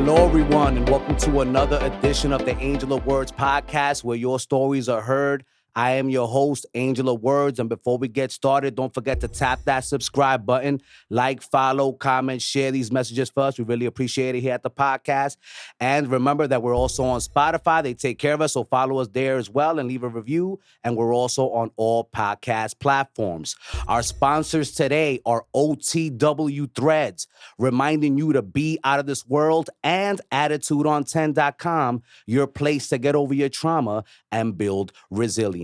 Hello, everyone, and welcome to another edition of the Angel of Words podcast, where your stories are heard. I am your host, Angel of Words, and before we get started, don't forget to tap that subscribe button, like, follow, comment, share these messages for us. We really appreciate it here at the podcast. And remember that we're also on Spotify. They take care of us, so follow us there as well and leave a review. And we're also on all podcast platforms. Our sponsors today are OTW Threads, reminding you to be out of this world, and AttitudeOn10.com, your place to get over your trauma and build resilience.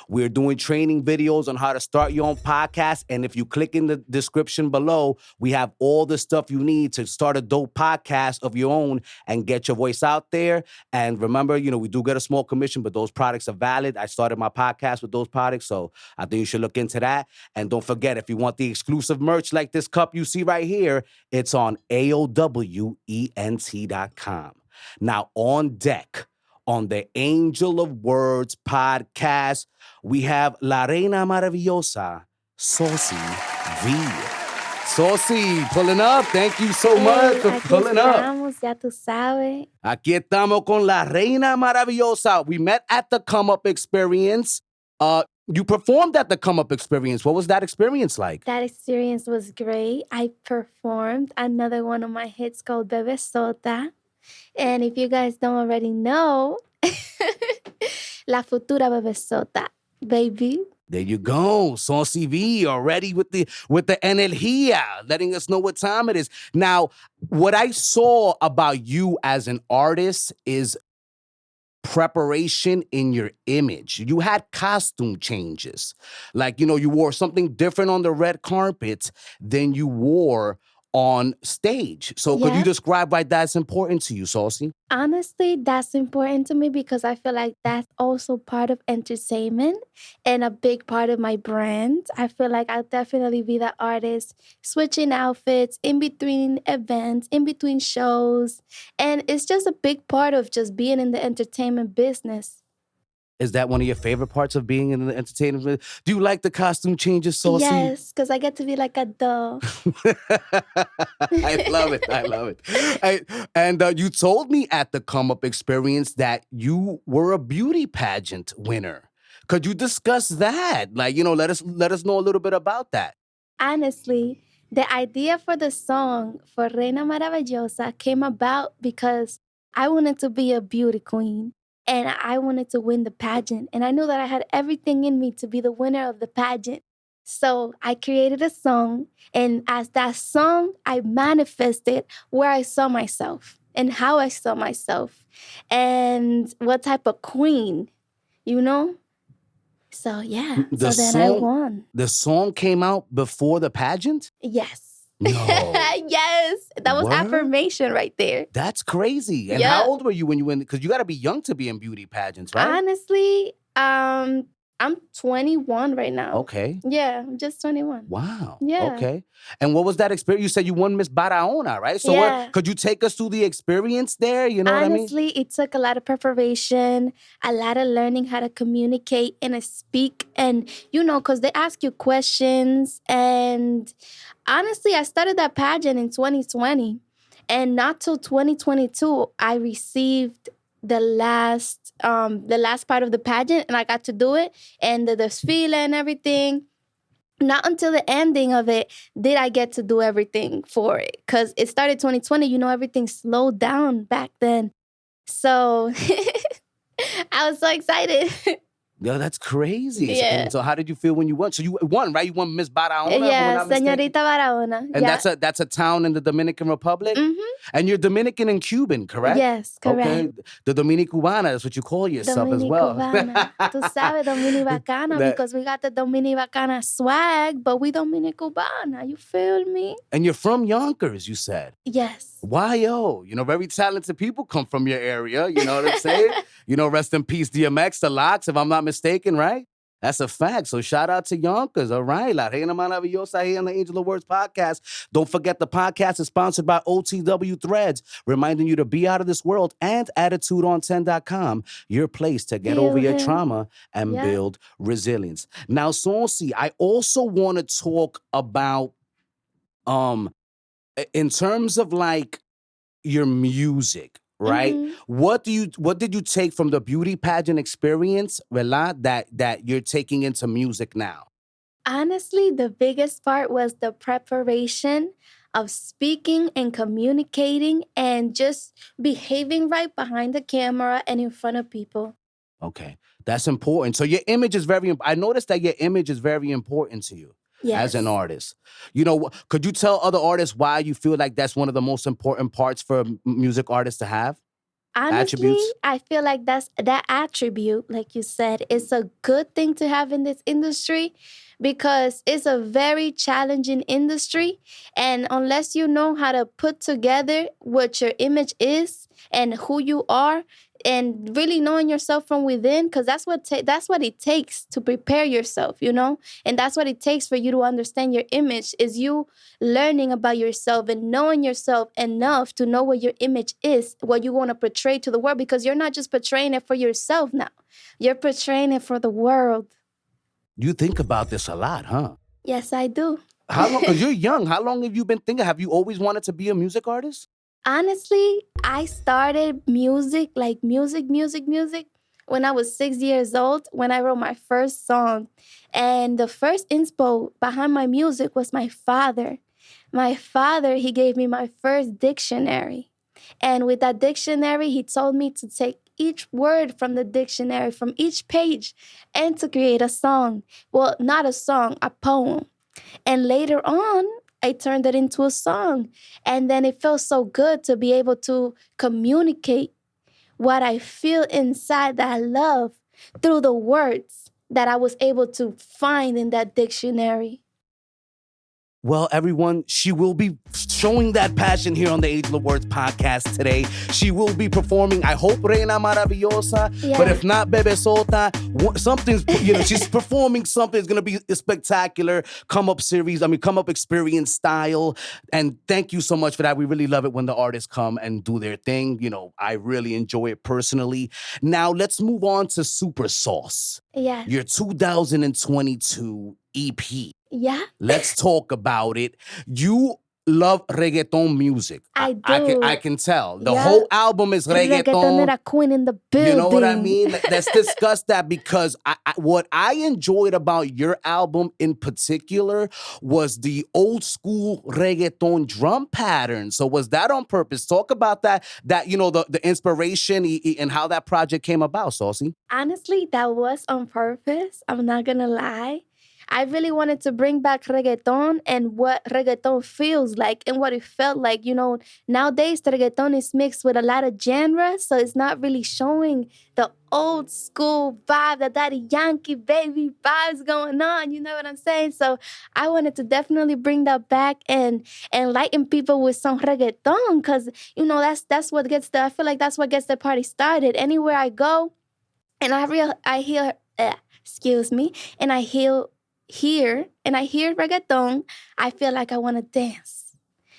We're doing training videos on how to start your own podcast. And if you click in the description below, we have all the stuff you need to start a dope podcast of your own and get your voice out there. And remember, we do get a small commission, but those products are valid. I started my podcast with those products, so I think you should look into that. And don't forget, if you want the exclusive merch like this cup you see right here, it's on AOWENT.com. Now, on deck, on the Angel of Words podcast, we have La Reina Maravillosa, SAUCIII. SAUCIII, pulling up. Thank you so much for pulling up. Ya tú sabes. Aquí estamos con La Reina Maravillosa. We met at the Come Up Experience. You performed at the Come Up Experience. What was that experience like? That experience was great. I performed another one of my hits called Bebesota. And if you guys don't already know, La Futura Bebesota, baby. There you go. SAUCIII already with the energía, letting us know what time it is. Now, what I saw about you as an artist is preparation in your image. You had costume changes. Like, you wore something different on the red carpet than you wore on stage. So could you describe why that's important to you, SAUCIII? Honestly, that's important to me because I feel like that's also part of entertainment and a big part of my brand. I feel like I'll definitely be the artist switching outfits in between events, in between shows. And it's just a big part of just being in the entertainment business. Is that one of your favorite parts of being in the entertainment business? Do you like the costume changes, SAUCIII? Yes, because I get to be like a doll. I love it. I love it. And you told me at the Come Up Experience that you were a beauty pageant winner. Could you discuss that? Like, let us know a little bit about that. Honestly, the idea for the song for Reina Maravillosa came about because I wanted to be a beauty queen. And I wanted to win the pageant. And I knew that I had everything in me to be the winner of the pageant. So I created a song. And as that song, I manifested where I saw myself and how I saw myself and what type of queen, So, yeah. I won. The song came out before the pageant? Yes. No. Yes. That was affirmation right there. That's crazy. And how old were you when you went? Because you got to be young to be in beauty pageants, right? Honestly, I'm 21 right now. Okay. Yeah, I'm just 21. Wow. Yeah. Okay. And what was that experience? You said you won Miss Barahona, right? So could you take us through the experience there? You know Honestly, what I mean? It took a lot of preparation, a lot of learning how to communicate and speak. And, because they ask you questions. And honestly, I started that pageant in 2020. And not till 2022, I received the last part of the pageant, and I got to do it, and the desfile and everything. Not until the ending of it did I get to do everything for it, because it started 2020. Everything slowed down back then. So I was so excited. Yo, that's crazy. Yeah. So how did you feel when you won? So you won, right? You won Miss Barahona? Yeah, Señorita Barahona. And that's a town in the Dominican Republic? Mm-hmm. And you're Dominican and Cuban, correct? Yes, correct. Okay. The Dominicubana, that's what you call yourself as well. Tú sabes, Dominicana, because we got the Dominicana swag, but we Dominicubana, you feel me? And you're from Yonkers, you said? Yes. Why, yo? Very talented people come from your area, you know what I'm saying? Rest in peace, DMX, the Locks, if I'm not mistaken, right? That's a fact. So shout out to Yonkers. All right. La Reina Maravillosa here on the Angel of Words podcast. Don't forget the podcast is sponsored by OTW Threads, reminding you to be out of this world, and AttitudeOn10.com, your place to get over your trauma and build resilience. Now, SAUCIII, I also want to talk about in terms of like your music, right? Mhm. What did you take from the beauty pageant experience, ¿verdad? That you're taking into music now? Honestly, the biggest part was the preparation of speaking and communicating and just behaving right behind the camera and in front of people. Okay, that's important. So your image is very. I noticed that your image is very important to you as an Yes. artist. You know, could you tell other artists why you feel like that's one of the most important parts for a music artist to have? Honestly, Attributes. I feel like that attribute, like you said, is a good thing to have in this industry because it's a very challenging industry. And unless you know how to put together what your image is and who you are, and really knowing yourself from within, because that's what it takes to prepare yourself, you know, and that's what it takes for you to understand your image is you learning about yourself and knowing yourself enough to know what your image is, what you want to portray to the world, because you're not just portraying it for yourself now. You're portraying it for the world. You think about this a lot, huh? Yes, I do. How long? Because you're young. How long have you been thinking? Have you always wanted to be a music artist? Honestly, I started music, like music, when I was 6 years old, when I wrote my first song. And the first inspo behind my music was my father. My father, he gave me my first dictionary. And with that dictionary, he told me to take each word from the dictionary, from each page, and to create a song. Well, not a song, a poem. And later on, I turned it into a song. And then it felt so good to be able to communicate what I feel inside that I love through the words that I was able to find in that dictionary. Well, everyone, she will be showing that passion here on the Angel of Words podcast today. She will be performing, I hope, Reina Maravillosa. Yeah. But if not, Bebe Sota, something's, she's performing something. It's going to be a spectacular come up experience style. And thank you so much for that. We really love it when the artists come and do their thing. You know, I really enjoy it personally. Now, let's move on to Super Sauce, Yes. your 2022 EP. Yeah. Let's talk about it. You love reggaeton music. I do. I can tell. The Yeah. whole album is reggaeton. Reggaetonera queen in the building. You know what I mean? Let's discuss that because what I enjoyed about your album in particular was the old school reggaeton drum pattern. So was that on purpose? Talk about that the inspiration and how that project came about, SAUCIII. Honestly, that was on purpose. I'm not gonna lie. I really wanted to bring back reggaeton and what reggaeton feels like and what it felt like. You know, nowadays the reggaeton is mixed with a lot of genres, so it's not really showing the old school vibe, the Daddy Yankee baby vibes going on. You know what I'm saying? So I wanted to definitely bring that back and enlighten people with some reggaeton, because you know that's what gets I feel like that's what gets the party started. Anywhere I go, and I hear excuse me, and I hear reggaeton, I feel like I want to dance.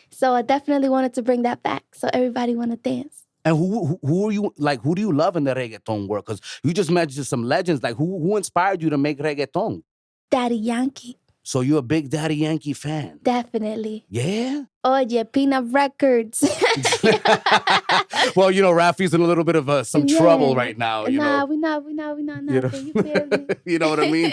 So I definitely wanted to bring that back, so everybody want to dance. And who are you, like, who do you love in the reggaeton world? Because you just mentioned some legends. Like, who inspired you to make reggaeton? Daddy Yankee. So you're a big Daddy Yankee fan? Definitely. Yeah? Oye, Peanut Records. Well, Rafi's in a little bit of some trouble right now. We not nothing. You feel me? You know what I mean?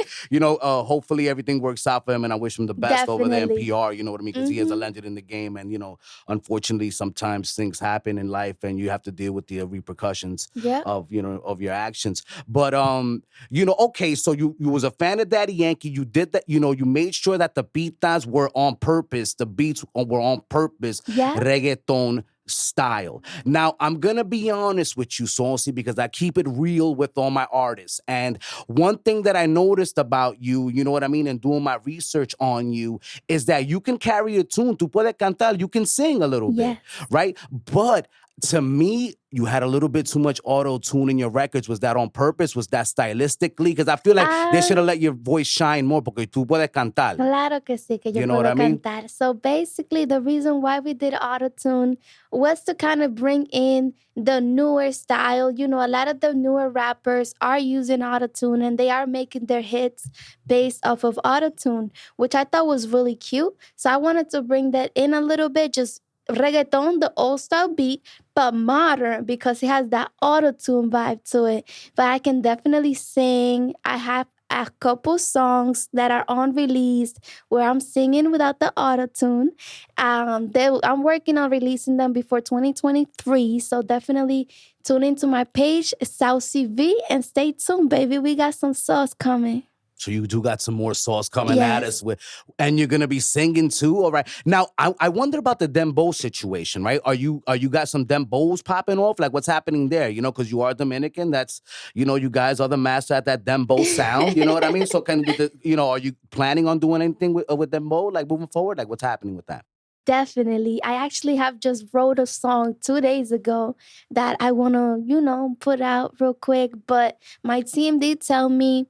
Hopefully everything works out for him, and I wish him the best over there in Definitely. PR, you know what I mean? Because he is a legend in the game, and, unfortunately, sometimes things happen in life, and you have to deal with the repercussions Yeah. of your actions. But, okay, so you was a fan of Daddy Yankee. You did that, you made sure that the beats were on purpose. The beats were on purpose. Yeah. Reggaeton style. Now, I'm going to be honest with you, SAUCIII, because I keep it real with all my artists. And one thing that I noticed about you, you know what I mean, and doing my research on you, is that you can carry a tune. Tú puedes cantar. You can sing a little bit, right? But to me, you had a little bit too much auto-tune in your records. Was that on purpose? Was that stylistically? Because I feel like they should have let your voice shine more, porque tú puedes cantar. Claro que sí, que yo You know puedo what I mean? cantar. So basically, the reason why we did auto-tune was to kind of bring in the newer style. You know, a lot of the newer rappers are using auto-tune, and they are making their hits based off of auto-tune, which I thought was really cute. So I wanted to bring that in a little bit, just reggaeton, the old style beat, but modern because it has that auto-tune vibe to it. But I can definitely sing. I have a couple songs that are unreleased where I'm singing without the auto-tune. I'm working on releasing them before 2023. So definitely tune into my page, SAUCIII, and stay tuned, baby. We got some sauce coming. So you do got some more sauce coming Yes. at us with, and you're gonna be singing too. All right. Now I wonder about the dembow situation, right? Are you got some dembows popping off? Like what's happening there? You know, because you are Dominican. That's you guys are the master at that dembow sound. You know what I mean? So are you planning on doing anything with dembow, like moving forward? Like what's happening with that? Definitely. I actually have just wrote a song 2 days ago that I want to, put out real quick. But my team did tell me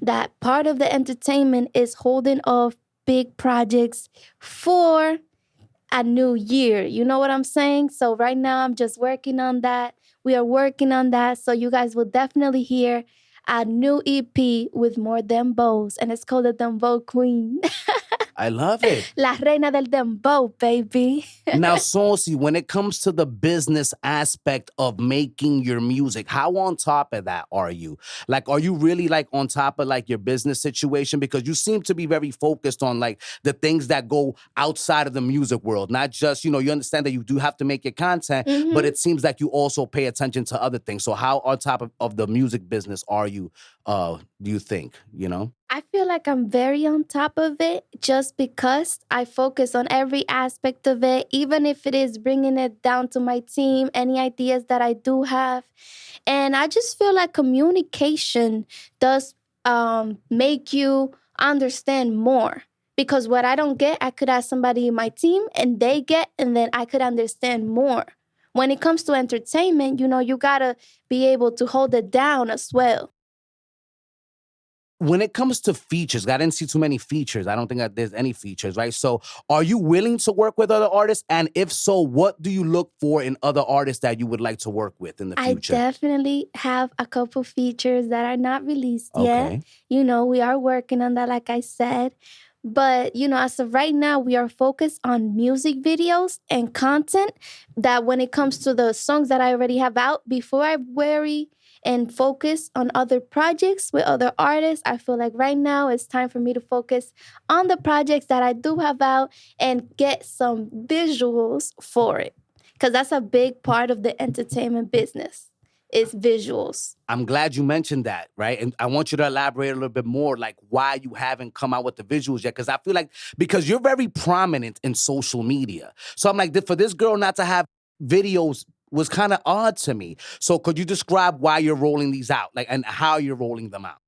that part of the entertainment is holding off big projects for a new year. You know what I'm saying? So right now I'm just working on that. We are working on that. So you guys will definitely hear a new EP with more dembows. And it's called the Dembow Queen. I love it. La reina del dembow, baby. Now, Saucy, when it comes to the business aspect of making your music, how on top of that are you? Like, are you really like on top of like your business situation? Because you seem to be very focused on like the things that go outside of the music world, not just, you understand that you do have to make your content, but it seems like you also pay attention to other things. So how on top of the music business are you, do you think, I feel like I'm very on top of it just because I focus on every aspect of it, even if it is bringing it down to my team, any ideas that I do have. And I just feel like communication does make you understand more. Because what I don't get, I could ask somebody in my team and they get, and then I could understand more. When it comes to entertainment, you gotta be able to hold it down as well. When it comes to features, I didn't see too many features. I don't think that there's any features, right? So are you willing to work with other artists? And if so, what do you look for in other artists that you would like to work with in the future? I definitely have a couple features that are not released yet. We are working on that, like I said. But, as of right now, we are focused on music videos and content that when it comes to the songs that I already have out, before I worry and focus on other projects with other artists, I feel like right now it's time for me to focus on the projects that I do have out and get some visuals for it. Because that's a big part of the entertainment business. It's visuals. I'm glad you mentioned that, right? And I want you to elaborate a little bit more, like why you haven't come out with the visuals yet. Because I feel like, because you're very prominent in social media. So I'm like, for this girl not to have videos was kind of odd to me. So could you describe why you're rolling these out, like, and how you're rolling them out?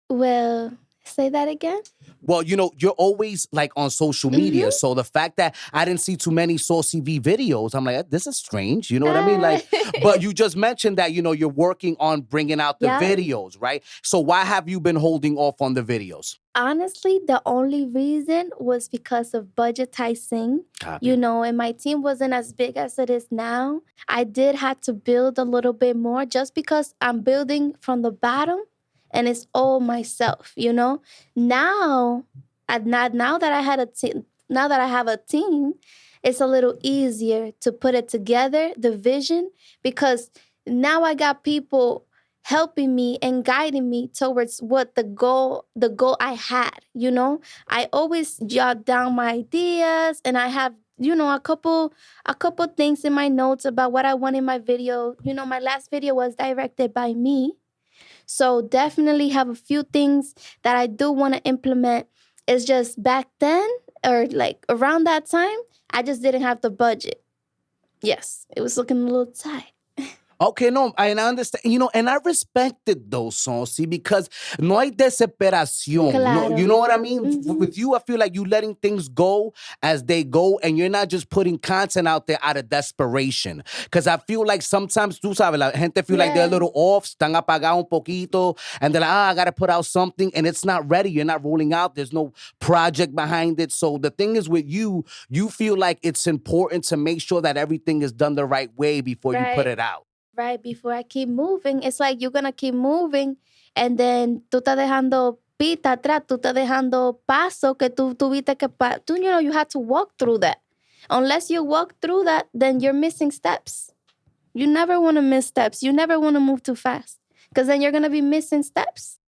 Well, say that again? Well, you're always like on social media. So the fact that I didn't see too many SAUCIII videos, I'm like, this is strange. You know what I mean? Like, but you just mentioned that, you're working on bringing out the videos, right? So why have you been holding off on the videos? Honestly, the only reason was because of budgetizing. Copy. And my team wasn't as big as it is now. I did have to build a little bit more just because I'm building from the bottom. And it's all myself, Now, now that I had a team, now that I have a team, it's a little easier to put it together, the vision, because now I got people helping me and guiding me towards what the goal I had. I always jot down my ideas, and I have a couple things in my notes about what I want in my video. My last video was directed by me. So definitely have a few things that I do want to implement. It's just back then, or like around that time, I just didn't have the budget. Yes, it was looking a little tight. Okay, no, and I understand, and I respected those songs, see, because no hay desesperación. Claro. No, you know what I mean? With you, I feel like you letting things go as they go, and you're not just putting content out there out of desperation. Because I feel like sometimes, tú sabes, la gente feel like they're a little off, están apagados un poquito, and they're like, I got to put out something, and it's not ready. You're not rolling out. There's no project behind it. So the thing is with you feel like it's important to make sure that everything is done the right way before you put it out. Right, before I keep moving. It's like you're going to keep moving and then tú estás dejando pita atrás, tú estás dejando paso que tú tuviste que, you had to walk through that. Unless you walk through that, then you're missing steps. You never want to miss steps. You never want to move too fast because then you're going to be missing steps.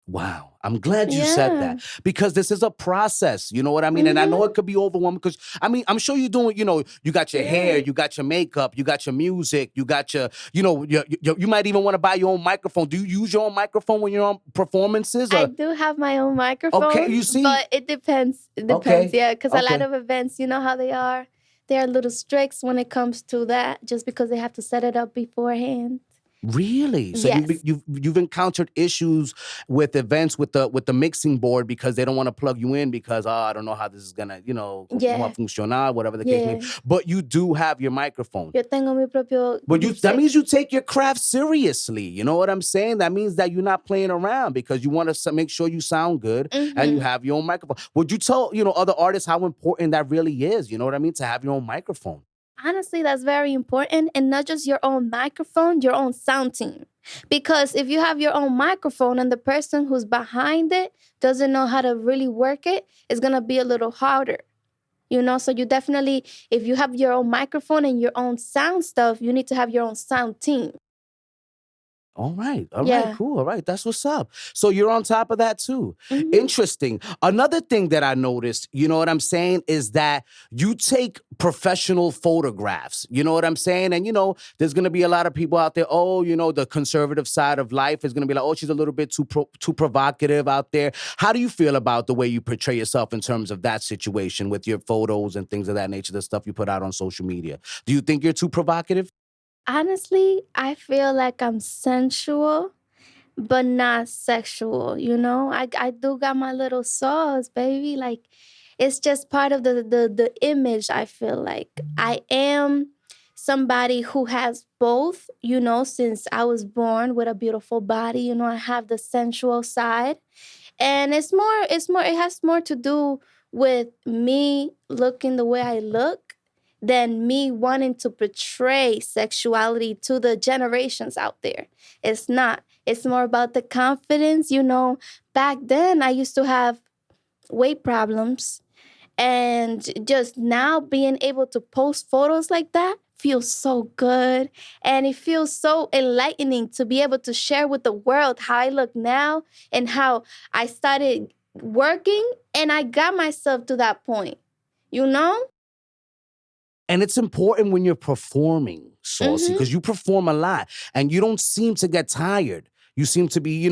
Wow. I'm glad you said that because this is a process. You know what I mean? And I know it could be overwhelming because, I mean, I'm sure you're doing, you got your hair, you got your makeup, you got your music, you got your, you might even want to buy your own microphone. Do you use your own microphone when you're on performances? I do have my own microphone. Okay, you see? But it depends. It depends, yeah, because a lot of events, you know how they are. They're a little strict when it comes to that just because they have to set it up beforehand. Really? So yes. you've encountered issues with events with the mixing board because they don't want to plug you in because I don't know how this is gonna funcionar, whatever the case may be. But you do have your microphone. Yo tengo mi propio. But that means you take your craft seriously. You know what I'm saying? That means that you're not playing around because you want to make sure you sound good and you have your own microphone. Would you tell other artists how important that really is? You know what I mean? To have your own microphone. Honestly, that's very important. And not just your own microphone, your own sound team. Because if you have your own microphone and the person who's behind it doesn't know how to really work it, it's going to be a little harder. So you definitely, if you have your own microphone and your own sound stuff, you need to have your own sound team. All right, cool. All right, that's what's up. So you're on top of that too. Interesting. Another thing that I noticed, you know what I'm saying, is that you take professional photographs. You know what I'm saying? And there's gonna be a lot of people out there. Oh, the conservative side of life is gonna be like, oh, she's a little bit too provocative out there. How do you feel about the way you portray yourself in terms of that situation with your photos and things of that nature, the stuff you put out on social media? Do you think you're too provocative? Honestly, I feel like I'm sensual, but not sexual, I do got my little sauce, baby. Like, it's just part of the image, I feel like. I am somebody who has both, since I was born with a beautiful body. I have the sensual side. And it has more to do with me looking the way I look than me wanting to portray sexuality to the generations out there. It's not. It's more about the confidence. Back then I used to have weight problems. And just now being able to post photos like that feels so good. And it feels so enlightening to be able to share with the world how I look now and how I started working and I got myself to that point, And it's important when you're performing, SAUCIII, because you perform a lot and you don't seem to get tired. You seem to be,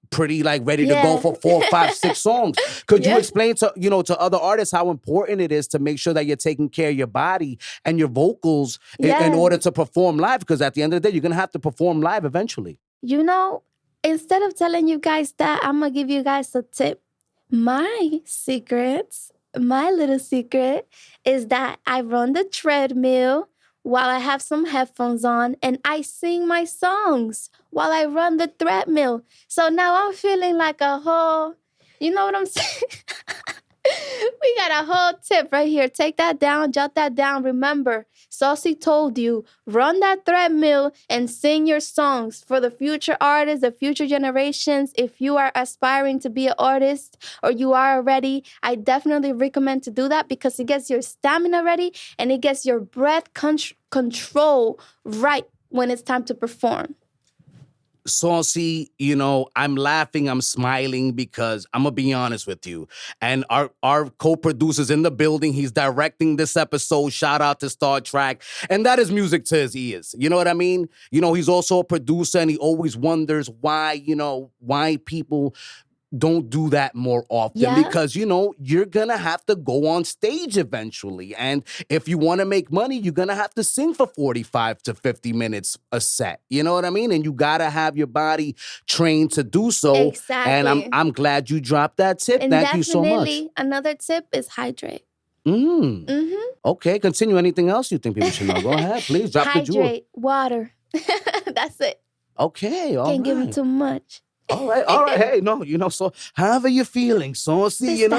pretty ready to go for 4, 5, 6 songs. Could you explain to, to other artists how important it is to make sure that you're taking care of your body and your vocals in order to perform live? Because at the end of the day, you're going to have to perform live eventually. Instead of telling you guys that, I'm going to give you guys a tip. My little secret is that I run the treadmill while I have some headphones on and I sing my songs while I run the treadmill. So now I'm feeling like a whole, you know what I'm saying? We got a whole tip right here. Take that down, jot that down. Remember, SAUCIII told you, run that treadmill and sing your songs for the future artists, the future generations. If you are aspiring to be an artist or you are already, I definitely recommend to do that because it gets your stamina ready and it gets your breath control right when it's time to perform. SAUCIII, I'm laughing, I'm smiling because I'm going to be honest with you. And our co-producer's in the building. He's directing this episode. Shout out to Star Trek. And that is music to his ears. You know what I mean? He's also a producer and he always wonders why people don't do that more often because, you're going to have to go on stage eventually. And if you want to make money, you're going to have to sing for 45 to 50 minutes a set. You know what I mean? And you got to have your body trained to do so. Exactly. And I'm glad you dropped that tip. And thank you so much. Another tip is hydrate. Okay, continue. Anything else you think people should know? Go ahead, please. Drop the jewel. Hydrate, water. That's it. Okay, all Can't give them too much. All right. Hey, no, so however you're feeling, SAUCIII,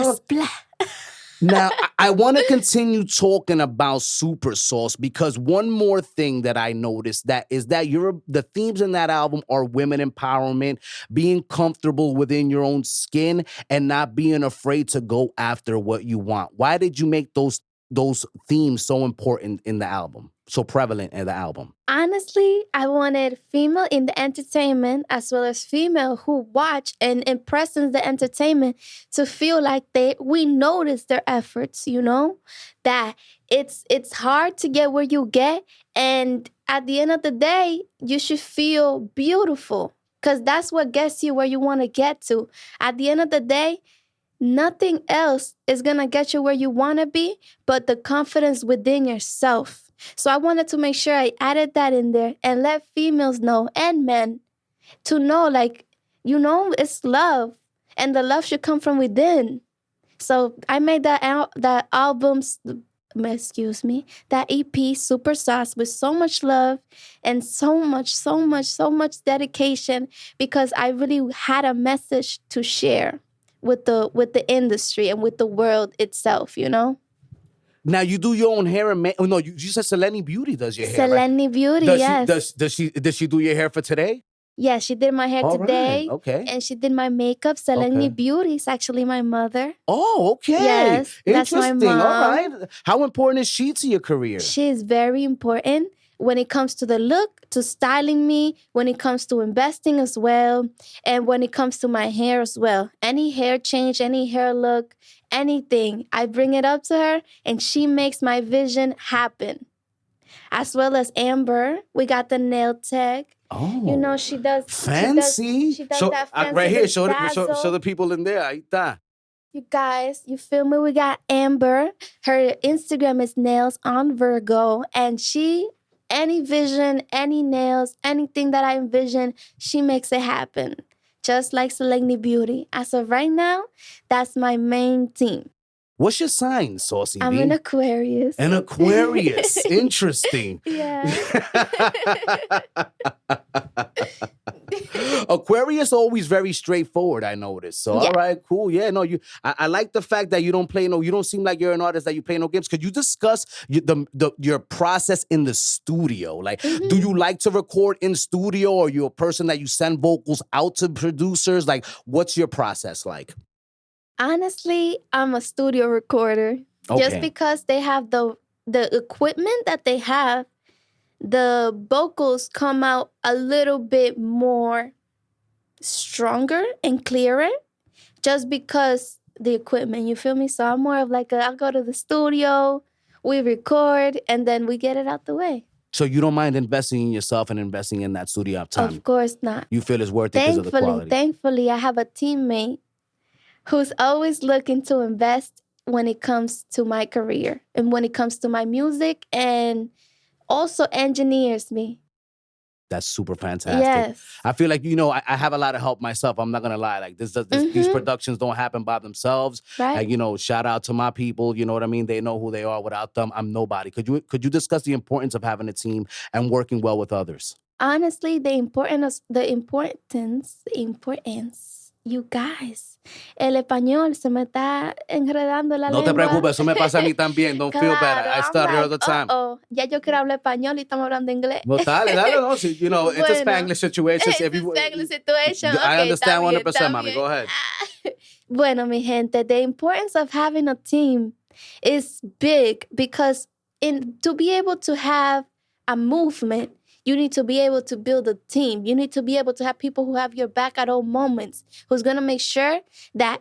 Now, I want to continue talking about Super Sauce because one more thing that I noticed is that the themes in that album are women empowerment, being comfortable within your own skin, and not being afraid to go after what you want. Why did you make those those themes so important in the album, so prevalent in the album? Honestly, I wanted female in the entertainment as well as female who watch and impresses the entertainment to feel like we notice their efforts, that it's hard to get where you get, and at the end of the day, you should feel beautiful because that's what gets you where you want to get to. At the end of the day, nothing else is going to get you where you want to be but the confidence within yourself. So I wanted to make sure I added that in there and let females know and men to know, it's love and the love should come from within. So I made that EP Super Sauce with so much love and so much dedication because I really had a message to share with the industry and with the world itself, Now you do your own hair and no, you said Selene Beauty does your hair. Selene Beauty, yes. Does she do your hair for today? Yeah, she did my hair today. Right, okay. And she did my makeup. Selene Beauty is actually my mother. Oh, okay. Yes, that's my mom. All right. How important is she to your career? She is very important when it comes to the look, to styling me, when it comes to investing as well, and when it comes to my hair as well. Any hair change, any hair look, anything, I bring it up to her and she makes my vision happen. As well as Amber, we got the nail tech. Oh, she does fancy. She does that fancy. Right here, show the people in there. Ahí está. You guys, you feel me? We got Amber. Her Instagram is Nails on Virgo, and any vision, any nails, anything that I envision, she makes it happen. Just like Selene Beauty. As of right now, that's my main team. What's your sign, SAUCIII? I'm an Aquarius. An Aquarius. Interesting. Yeah. Aquarius always very straightforward, I noticed. So, all right, cool. Yeah, no, I like the fact that you don't seem like you're an artist that you play no games. Could you discuss your process in the studio? Like, do you like to record in studio, or are you a person that you send vocals out to producers? Like, what's your process like? Honestly, I'm a studio recorder. Okay. Just because they have the equipment that they have, the vocals come out a little bit more stronger and clearer just because the equipment, you feel me? So I'm more of like I'll go to the studio, we record, and then we get it out the way. So you don't mind investing in yourself and investing in that studio time? Of course not. You feel it's worth it because of the quality? Thankfully, I have a teammate who's always looking to invest when it comes to my career and when it comes to my music, and also engineers me. That's super fantastic. Yes. I feel like, I have a lot of help myself. I'm not going to lie. Like these productions don't happen by themselves. Right. Like, shout out to my people. You know what I mean? They know who they are. Without them, I'm nobody. Could you discuss the importance of having a team and working well with others? Honestly, the importance, you guys, el español se me está enredando la lengua. No te preocupes, eso me pasa a mí también. Don't feel bad. I stutter all the time. Ya yo quiero hablar español y estamos hablando inglés. No, dale, no. So, it's a Spanglish situation. It's a Spanglish situation. I understand 100%, mami. Bien. Go ahead. Bueno, mi gente, the importance of having a team is big because to be able to have a movement, you need to be able to build a team. You need to be able to have people who have your back at all moments, who's going to make sure that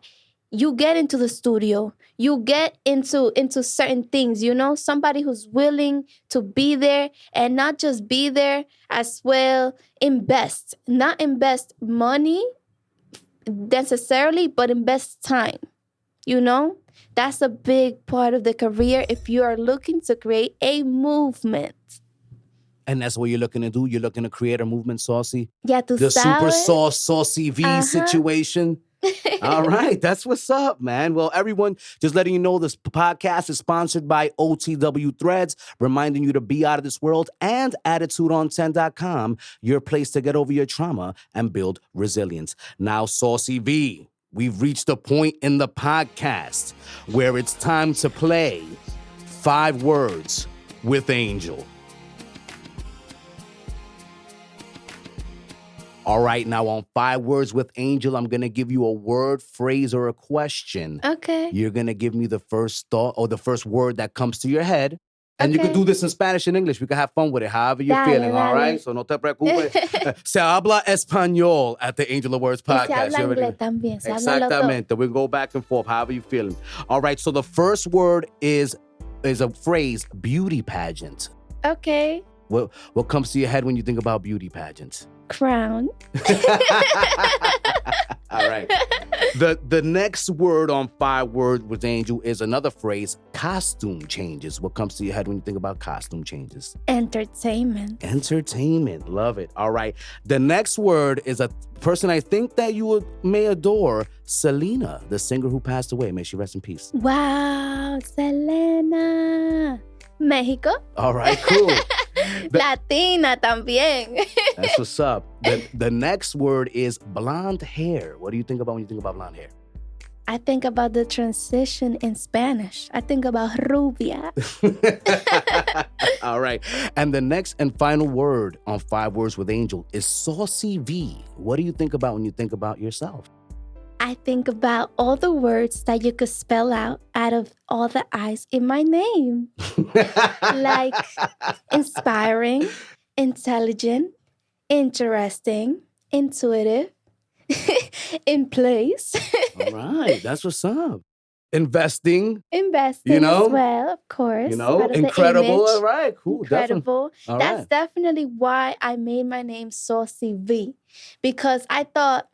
you get into the studio, you get into certain things, somebody who's willing to be there and not just be there, as well invest. Not invest money necessarily, but invest time. That's a big part of the career if you are looking to create a movement. And that's what you're looking to do? You're looking to create a movement, SAUCIII? Yeah, the Super Sauce SAUCIII V situation. All right, that's what's up, man. Well, everyone, just letting you know, this podcast is sponsored by OTW Threads, reminding you to be out of this world, and AttitudeOn10.com, your place to get over your trauma and build resilience. Now, SAUCIII V, we've reached a point in the podcast where it's time to play 5 Words with Angel. All right, now on 5 words with Angel, I'm going to give you a word, phrase, or a question. Okay. You're going to give me the first thought or the first word that comes to your head. And you Okay. can do this in Spanish and English. We can have fun with it, however you're Dale, feeling, all dale. right? So no te preocupes. Se habla español at the Angel of Words Y podcast. se habla You already- inglés también. Se habla los dos. Exactamente. We can go back and forth, however you're feeling. All right, so the first word is a phrase, beauty pageant. Okay. What comes to your head when you think about beauty pageants? Crown. All right. The next word on 5 words with Angel is another phrase, costume changes. What comes to your head when you think about costume changes? Entertainment. Entertainment. Love it. All right. The next word is a person I think that you may adore, Selena, the singer who passed away. May she rest in peace. Wow, Selena. Mexico. All right, cool. Latina también. That's what's up. The next word is blonde hair. What do you think about when you think about blonde hair? I think about the transition in Spanish. I think about rubia. All right. And the next and final word on 5 words with Angel is SAUCIII. What do you think about when you think about yourself? I think about all the words that you could spell out of all the I's in my name. Like inspiring, intelligent, interesting, intuitive, in place, All right. That's what's up. Investing, investing You know? as well, of course. part of the incredible. image. All right. Cool. Definitely. Incredible. All That's right. definitely why I made my name SAUCIII. Because I thought,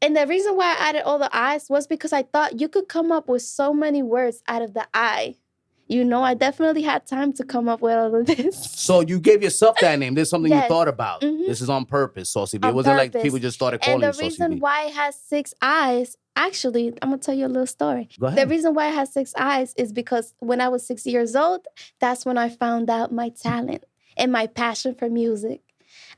and the reason why I added all the I's was because I thought you could come up with so many words out of the I. You know, I definitely had time to come up with all of this. So you gave yourself that name. This is something you Yes. thought about. Mhm. This is on purpose, SAUCIII. It On wasn't like purpose. people just started And calling the you reason SAUCIII. why it has 6 eyes, actually, I'm going to tell you a little story. Go ahead. The reason why it has 6 eyes is because when I was 6 years old, that's when I found out my talent and my passion for music.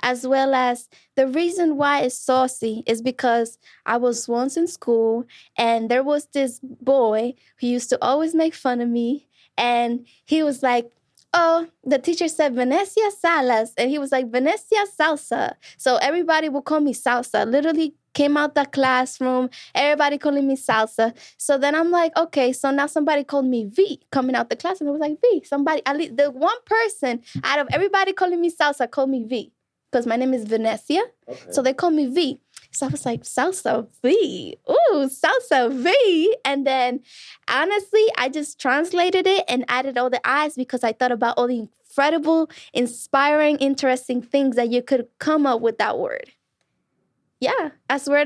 As well as the reason why it's saucy is because I was once in school and there was this boy who used to always make fun of me. And he was like, oh, the teacher said Venecia Salas. And he was like, Venecia Salsa. So everybody would call me Salsa. Literally came out the classroom, everybody calling me Salsa. So then I'm like, okay, so now somebody called me V coming out the class. And I was like, V, somebody, at least the one person out of everybody calling me Salsa called me V. Because my name is Venecia. Okay. So they call me V. So I was like, Salsa V. Ooh, Salsa V. And then honestly, I just translated it and added all the I's because I thought about all the incredible, inspiring, interesting things that you could come up with that word. Yeah, as well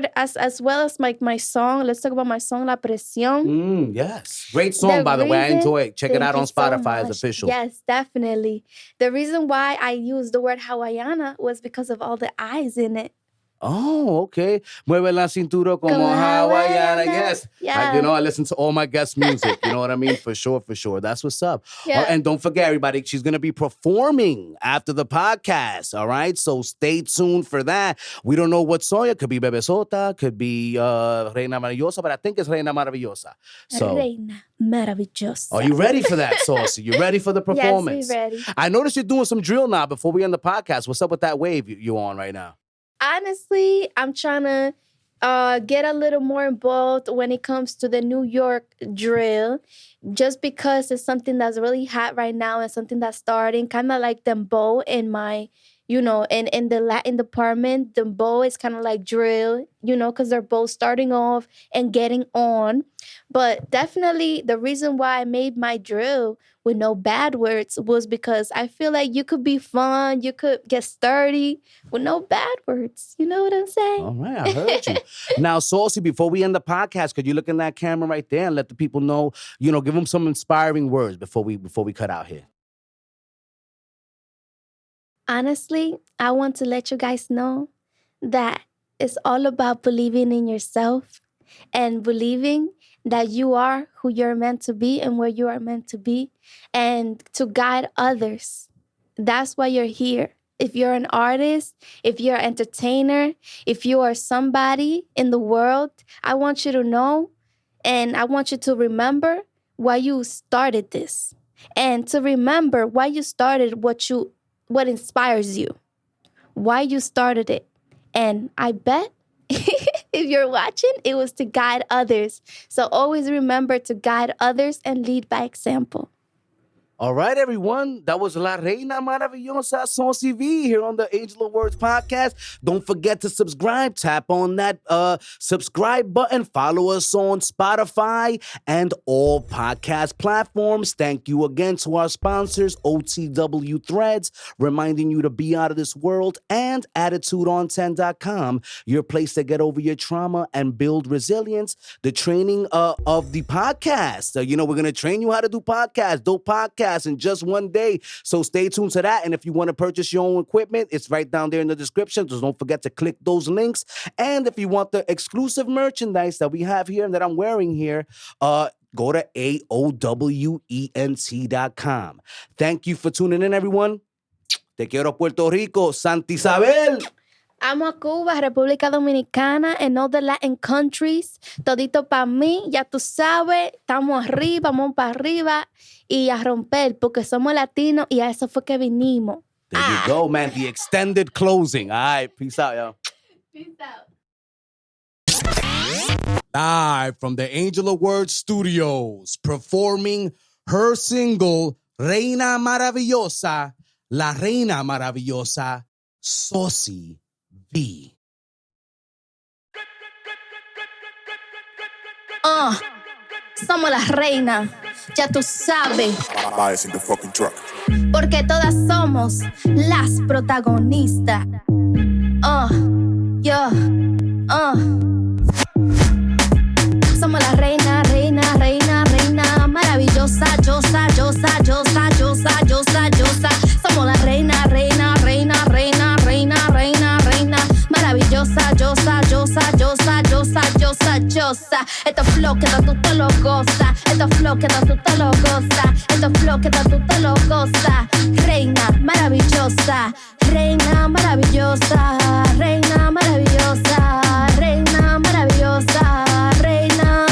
as my song. Let's talk about my song, La Presión. Yes. Great song, by the way. I enjoy it. Check it out on Spotify. It's official. Yes, definitely. The reason why I used the word Hawaiiana was because of all the I's in it. Oh, okay. Mueve la cintura como Como Hawaiiana. Hawaiiana. Yes. Yeah. I listen to all my guest music. You know what I mean? For sure. That's what's up. Yeah. And don't forget, everybody, she's going to be performing after the podcast. All right. So stay tuned for that. We don't know what song. It could be Bebesota, could be Reina Maravillosa, but I think it's Reina Maravillosa. So, Reina Maravillosa. are you ready for that, Saucy? You ready for the performance? Yes, we're ready. I noticed you're doing some drill now before we end the podcast. What's up with that wave you're on right now? Honestly, I'm trying to get a little more involved when it comes to the New York drill, just because it's something that's really hot right now and something that's starting, kind of like dembow in my, in the Latin department. Dembow is kind of like drill, because they're both starting off and getting on. But definitely the reason why I made my drill with no bad words was because I feel like you could be fun, you could get sturdy with no bad words. You know what I'm saying? All right, I heard you. Now, Saucy, before we end the podcast, could you look in that camera right there and let the people know, give them some inspiring words before we cut out here? Honestly, I want to let you guys know that it's all about believing in yourself and believing that you are who you're meant to be and where you are meant to be, and to guide others. That's why you're here. If you're an artist, if you're an entertainer, if you are somebody in the world, I want you to know and I want you to remember why you started this, and to remember why you started what inspires you, why you started it. And I bet if you're watching, it was to guide others. So always remember to guide others and lead by example. All right, everyone. That was La Reina Maravillosa SAUCIII here on the Angel of Words podcast. Don't forget to subscribe. Tap on that subscribe button. Follow us on Spotify and all podcast platforms. Thank you again to our sponsors, OTW Threads, reminding you to be out of this world, and AttitudeOn10.com, your place to get over your trauma and build resilience. The training of the podcast. We're going to train you how to do podcasts, dope podcasts in just one day. So stay tuned to that. And if you want to purchase your own equipment, it's right down there in the description. So don't forget to click those links. And if you want the exclusive merchandise that we have here and that I'm wearing here, go to AOWENT.com. Thank you for tuning in, everyone. Te quiero, Puerto Rico. Santa Isabel. Amo a Cuba, República Dominicana, and all the Latin countries. Todito pa' mí, ya tú sabes, estamos arriba, vamos para arriba y a romper, porque somos latinos y a eso fue que vinimos. There you go, man. The extended closing. All right, peace out, yo. Peace out. Live from the Angel of Words Studios, performing her single, Reina Maravillosa, La Reina Maravillosa, SAUCIII. Somos las reinas, ya tú sabes. Bias in the fucking truck. Porque todas somos las protagonistas. Somos la reina, reina, reina, reina maravillosa, yosa, yosa, yosa, yosa, yosa, yosa. Somos la reina, reina, reina, reina, reina, reina, reina maravillosa, yosa, yosa, yosa, yosa, yosa, yosa. Estos flow que tú te lo gozas, estos flow que tú te lo gozas, estos flow que tú te lo gozas. Reina maravillosa, reina maravillosa, reina maravillosa, reina maravillosa, reina.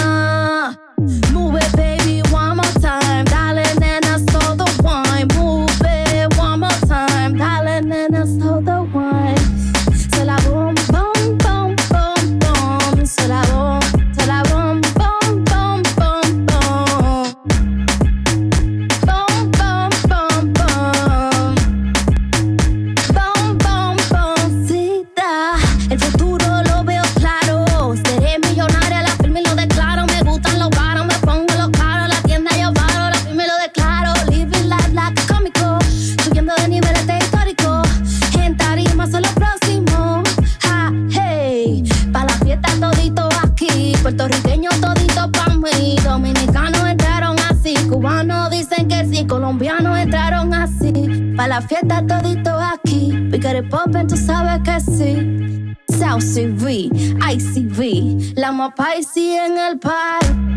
Move it, baby, one more time, darling, and I saw the wine. Move it one more time, darling, and I saw the wine. Se la boom, boom, boom, boom, boom. Se la boom, boom, boom, boom, boom. Boom, boom, boom, boom. Boom, boom, boom, cita. El futuro lo veo claro. Seré millonaria, la firme y lo declaro. Me gustan los caros, me pongo los caros. La tienda yo paro, la firme y lo declaro. Living life like a cómico, subiendo de niveles históricos. En tarima son los próximos. Ja, hey, pa' la fiesta todito aquí. Puertorriqueño todito pa' mí. Dominicanos entraron así. Cubanos dicen que sí. Colombianos entraron así. Pa' la fiesta todito aquí. We got it poppin', tú sabes que sí. SAUCIII, ICV, la más paisí en el party.